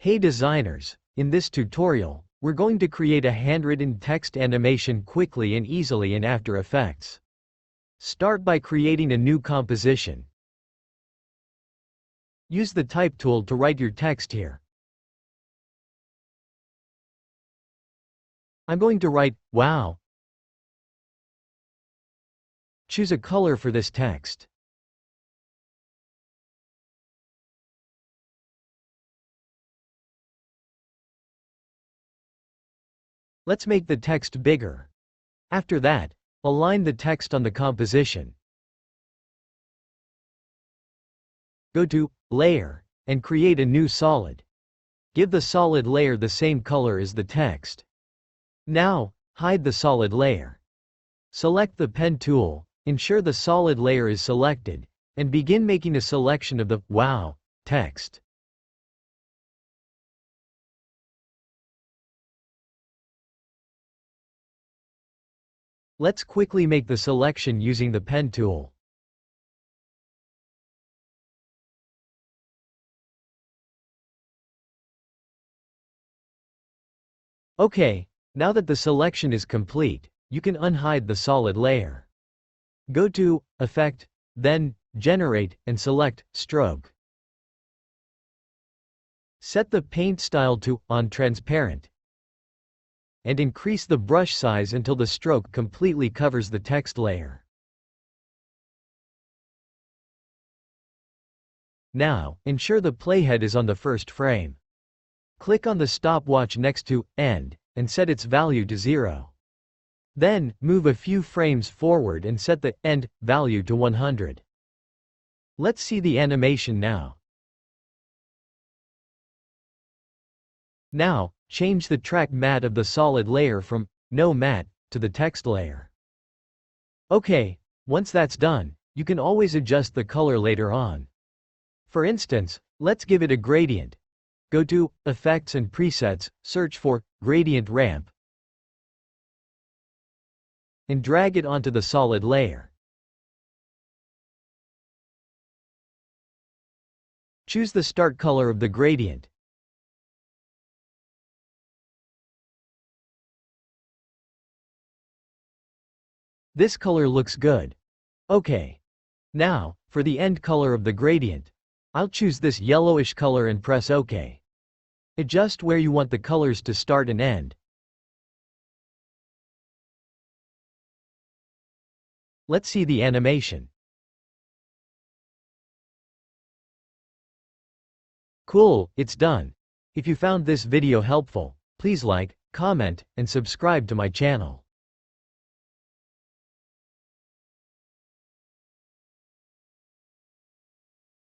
Hey designers, in this tutorial, we're going to create a handwritten text animation quickly and easily in After Effects. Start by creating a new composition. Use the Type tool to write your text here. I'm going to write, "Wow." Choose a color for this text. Let's make the text bigger. After that, align the text on the composition. Go to Layer, and create a new solid. Give the solid layer the same color as the text. Now, hide the solid layer. Select the Pen tool, ensure the solid layer is selected, and begin making a selection of the "Wow" text. Let's quickly make the selection using the Pen tool. Okay, now that the selection is complete, you can unhide the solid layer. Go to Effect, then Generate, and select Stroke. Set the paint style to On Transparent, and increase the brush size until the stroke completely covers the text layer. Now, ensure the playhead is on the first frame. Click on the stopwatch next to End, and set its value to 0. Then, move a few frames forward and set the End value to 100. Let's see the animation now. Now, change the track matte of the solid layer from No Matte to the text layer. Okay, once that's done, you can always adjust the color later on. For instance, let's give it a gradient. Go to Effects and Presets, search for Gradient Ramp, and drag it onto the solid layer. Choose the start color of the gradient. This color looks good. Okay. Now, for the end color of the gradient, I'll choose this yellowish color and press OK. Adjust where you want the colors to start and end. Let's see the animation. Cool, it's done. If you found this video helpful, please like, comment, and subscribe to my channel.